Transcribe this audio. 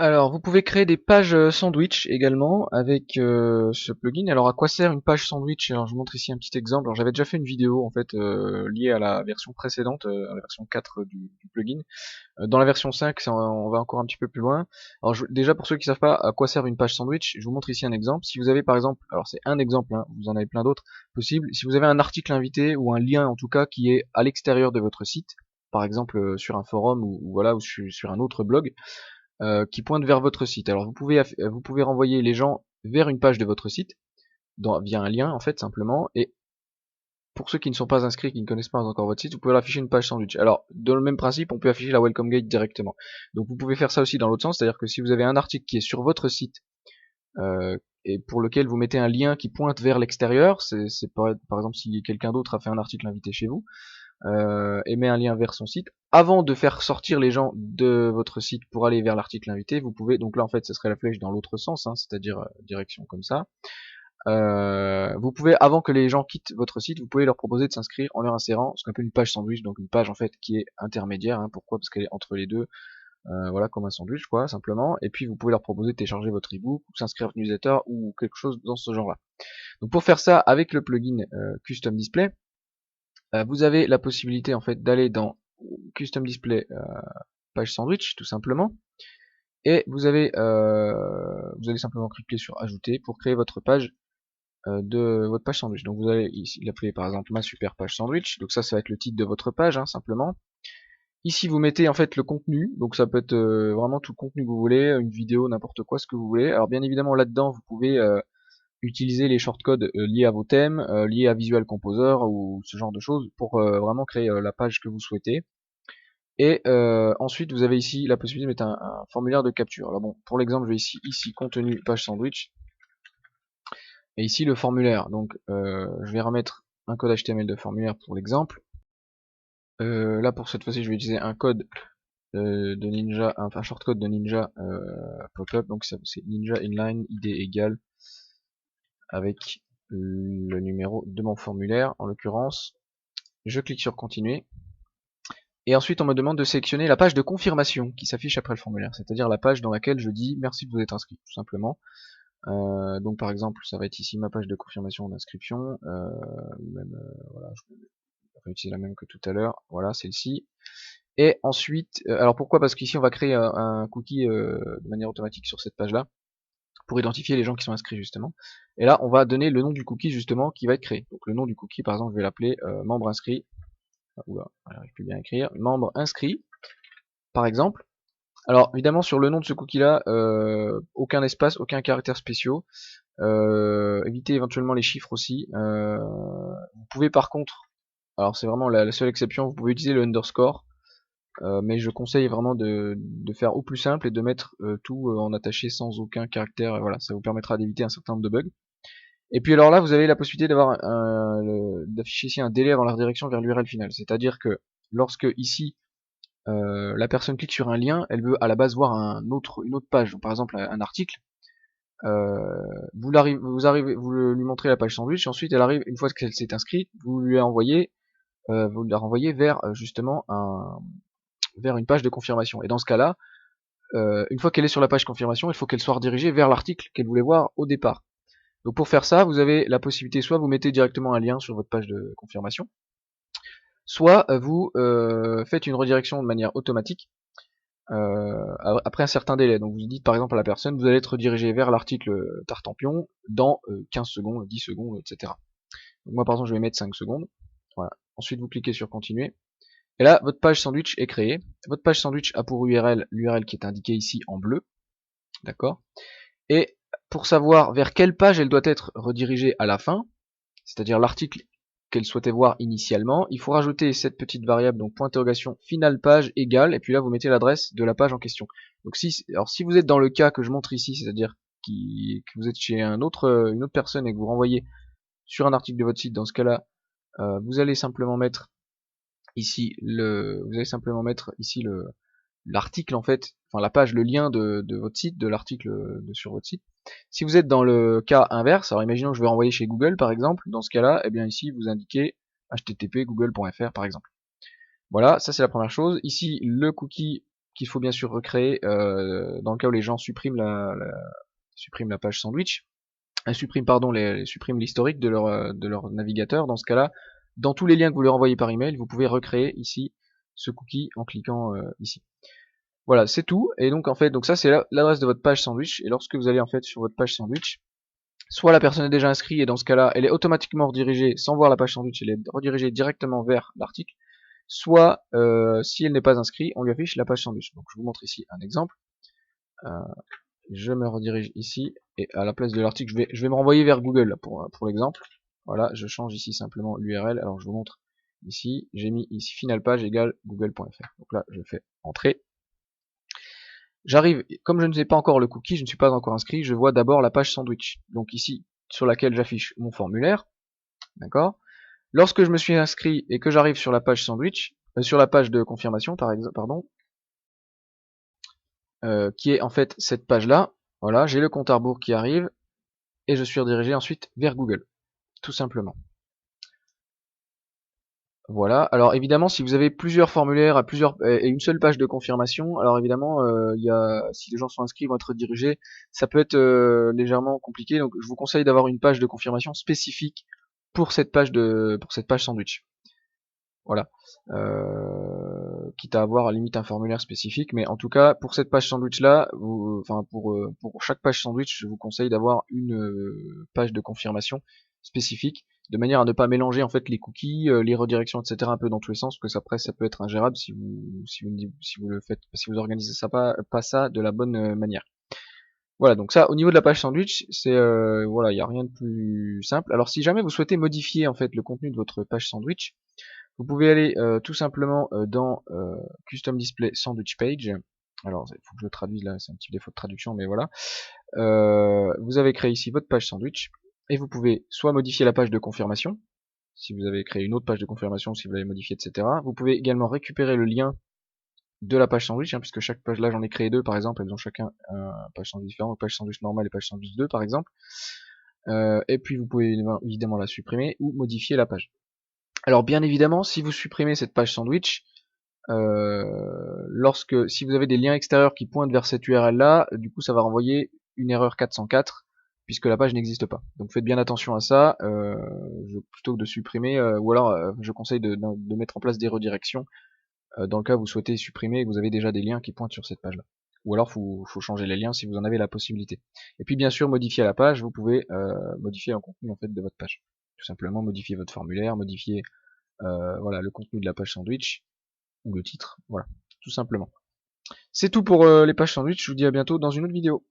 Alors, vous pouvez créer des pages sandwich également avec ce plugin. Alors, à quoi sert une page sandwich? Alors, je vous montre ici un petit exemple. Alors, j'avais déjà fait une vidéo en fait liée à la version précédente, à la version 4 du plugin. Dans la version 5, on va encore un petit peu plus loin. Alors, déjà pour ceux qui savent pas à quoi sert une page sandwich, je vous montre ici un exemple. Si vous avez par exemple, alors c'est un exemple, hein, vous en avez plein d'autres possibles. Si vous avez un article invité ou un lien en tout cas qui est à l'extérieur de votre site, par exemple sur un forum ou voilà ou sur un autre blog, qui pointe vers votre site. Alors vous pouvez renvoyer les gens vers une page de votre site via un lien en fait simplement. Et pour ceux qui ne sont pas inscrits, qui ne connaissent pas encore votre site, vous pouvez leur afficher une page sandwich. Alors dans le même principe, on peut afficher la welcome guide directement. Donc vous pouvez faire ça aussi dans l'autre sens, c'est-à-dire que si vous avez un article qui est sur votre site euh, et pour lequel vous mettez un lien qui pointe vers l'extérieur, c'est par exemple si quelqu'un d'autre a fait un article invité chez vous, et met un lien vers son site. Avant de faire sortir les gens de votre site pour aller vers l'article invité, vous pouvez, donc là en fait ce serait la flèche dans l'autre sens, hein, c'est-à-dire direction comme ça. Vous pouvez, avant que les gens quittent votre site, vous pouvez leur proposer de s'inscrire en leur insérant ce qu'on appelle une page sandwich, donc une page en fait qui est intermédiaire. Hein, pourquoi? Parce qu'elle est entre les deux, voilà, comme un sandwich quoi, simplement. Et puis vous pouvez leur proposer de télécharger votre ebook, ou s'inscrire à votre newsletter ou quelque chose dans ce genre-là. Donc pour faire ça avec le plugin Custom Display, vous avez la possibilité en fait d'aller dans Custom Display page sandwich tout simplement, et vous allez simplement cliquer sur ajouter pour créer votre page de votre page sandwich. Donc vous allez ici l'appeler par exemple ma super page sandwich. Donc ça va être le titre de votre page hein, simplement. Ici vous mettez en fait le contenu, donc ça peut être vraiment tout le contenu que vous voulez, une vidéo, n'importe quoi, ce que vous voulez. Alors bien évidemment là-dedans vous pouvez utiliser les shortcodes liés à vos thèmes, liés à Visual Composer ou ce genre de choses pour vraiment créer la page que vous souhaitez. Et ensuite vous avez ici la possibilité de mettre un formulaire de capture. Alors bon, pour l'exemple, je vais ici contenu page sandwich et ici le formulaire. Donc je vais remettre un code HTML de formulaire pour l'exemple. Là pour cette fois-ci, je vais utiliser un code de Ninja, un shortcode de Ninja pop-up. Donc c'est Ninja inline id égale avec le numéro de mon formulaire en l'occurrence. Je clique sur continuer. Et ensuite, on me demande de sélectionner la page de confirmation qui s'affiche après le formulaire, c'est-à-dire la page dans laquelle je dis merci de vous être inscrit, tout simplement. Donc par exemple, ça va être ici ma page de confirmation d'inscription, même voilà, je vais utiliser la même que tout à l'heure. Voilà, celle-ci. Et ensuite, alors pourquoi? Parce qu'ici on va créer un cookie de manière automatique sur cette page-là pour identifier les gens qui sont inscrits justement. Et là, on va donner le nom du cookie justement qui va être créé. Donc le nom du cookie, par exemple, je vais l'appeler membre inscrit. Oula, j'arrive plus bien à écrire. Membre inscrit, par exemple. Alors évidemment sur le nom de ce cookie là, aucun espace, aucun caractère spéciaux. Évitez éventuellement les chiffres aussi. Vous pouvez par contre, alors c'est vraiment la seule exception, vous pouvez utiliser le underscore, mais je conseille vraiment de faire au plus simple et de mettre tout en attaché sans aucun caractère. Voilà, ça vous permettra d'éviter un certain nombre de bugs. Et puis alors là, vous avez la possibilité d'afficher ici un délai avant la redirection vers l'URL finale. C'est-à-dire que lorsque ici la personne clique sur un lien, elle veut à la base voir une autre page, donc par exemple un article. Vous lui montrez la page sandwich, et ensuite elle arrive une fois qu'elle s'est inscrite, vous la renvoyez vers justement vers une page de confirmation. Et dans ce cas-là, une fois qu'elle est sur la page confirmation, il faut qu'elle soit redirigée vers l'article qu'elle voulait voir au départ. Donc pour faire ça, vous avez la possibilité, soit vous mettez directement un lien sur votre page de confirmation, soit vous faites une redirection de manière automatique après un certain délai. Donc vous dites par exemple à la personne, vous allez être redirigé vers l'article Tartampion dans 15 secondes, 10 secondes, etc. Donc moi par exemple je vais mettre 5 secondes. Voilà. Ensuite vous cliquez sur continuer. Et là votre page sandwich est créée. Votre page sandwich a pour URL l'URL qui est indiquée ici en bleu. D'accord. Et pour savoir vers quelle page elle doit être redirigée à la fin, c'est-à-dire l'article qu'elle souhaitait voir initialement, il faut rajouter cette petite variable, donc point d'interrogation finale page égale, et puis là vous mettez l'adresse de la page en question. Donc si vous êtes dans le cas que je montre ici, c'est-à-dire que vous êtes chez une autre personne et que vous renvoyez sur un article de votre site, dans ce cas-là, vous allez simplement mettre ici l'article en fait, enfin la page, le lien de votre site, de l'article sur votre site. Si vous êtes dans le cas inverse, alors imaginons que je vais renvoyer chez Google par exemple, dans ce cas-là, eh bien ici vous indiquez http google.fr par exemple. Voilà, ça c'est la première chose. Ici le cookie qu'il faut bien sûr recréer dans le cas où les gens suppriment la page sandwich, suppriment pardon suppriment l'historique de leur navigateur. Dans ce cas-là, dans tous les liens que vous leur envoyez par email, vous pouvez recréer ici ce cookie en cliquant ici. Voilà, c'est tout. Et donc en fait, donc ça c'est l'adresse de votre page sandwich. Et lorsque vous allez en fait sur votre page sandwich, soit la personne est déjà inscrite et dans ce cas-là, elle est automatiquement redirigée sans voir la page sandwich, elle est redirigée directement vers l'article. Soit si elle n'est pas inscrite, on lui affiche la page sandwich. Donc je vous montre ici un exemple. Je me redirige ici et à la place de l'article, je vais me renvoyer vers Google là, pour l'exemple. Voilà, je change ici simplement l'URL. Alors je vous montre ici, j'ai mis ici final page égale google.fr. Donc là, je fais entrer. J'arrive, comme je ne sais pas encore le cookie, je ne suis pas encore inscrit, je vois d'abord la page sandwich. Donc ici, sur laquelle j'affiche mon formulaire. D'accord. Lorsque je me suis inscrit et que j'arrive sur la page sandwich, sur la page de confirmation par exemple, pardon, qui est en fait cette page-là, voilà, j'ai le compte à rebours qui arrive et je suis redirigé ensuite vers Google, tout simplement. Voilà. Alors évidemment, si vous avez plusieurs formulaires à plusieurs et une seule page de confirmation, alors évidemment, si les gens sont inscrits, ils vont être redirigés, ça peut être légèrement compliqué. Donc, je vous conseille d'avoir une page de confirmation spécifique pour cette page sandwich. Voilà. Quitte à avoir à la limite un formulaire spécifique, mais en tout cas pour cette page sandwich là, enfin pour chaque page sandwich, je vous conseille d'avoir une page de confirmation spécifique, de manière à ne pas mélanger en fait les cookies, les redirections, etc. un peu dans tous les sens, parce que après ça peut être ingérable si vous le faites, si vous organisez ça pas ça de la bonne manière. Voilà, donc ça au niveau de la page sandwich, c'est voilà, il n'y a rien de plus simple. Alors si jamais vous souhaitez modifier en fait le contenu de votre page sandwich, vous pouvez aller tout simplement dans Custom Display Sandwich Page. Alors, il faut que je le traduise là, c'est un petit défaut de traduction, mais voilà. Vous avez créé ici votre page sandwich et vous pouvez soit modifier la page de confirmation, si vous avez créé une autre page de confirmation, si vous l'avez modifiée, etc. Vous pouvez également récupérer le lien de la page sandwich, puisque chaque page là, j'en ai créé deux par exemple, elles ont chacun un page sandwich différent, page sandwich normale et page sandwich 2 par exemple. Et puis vous pouvez évidemment la supprimer ou modifier la page. Alors bien évidemment, si vous supprimez cette page sandwich, si vous avez des liens extérieurs qui pointent vers cette URL là, du coup ça va renvoyer une erreur 404 puisque la page n'existe pas. Donc faites bien attention à ça, plutôt que de supprimer, ou alors je conseille de mettre en place des redirections dans le cas où vous souhaitez supprimer et que vous avez déjà des liens qui pointent sur cette page là. Ou alors faut changer les liens si vous en avez la possibilité. Et puis bien sûr modifier la page, vous pouvez modifier le contenu en fait de votre page. Tout simplement modifier votre formulaire, modifier voilà, le contenu de la page sandwich, ou le titre, voilà, tout simplement. C'est tout pour les pages sandwich, je vous dis à bientôt dans une autre vidéo.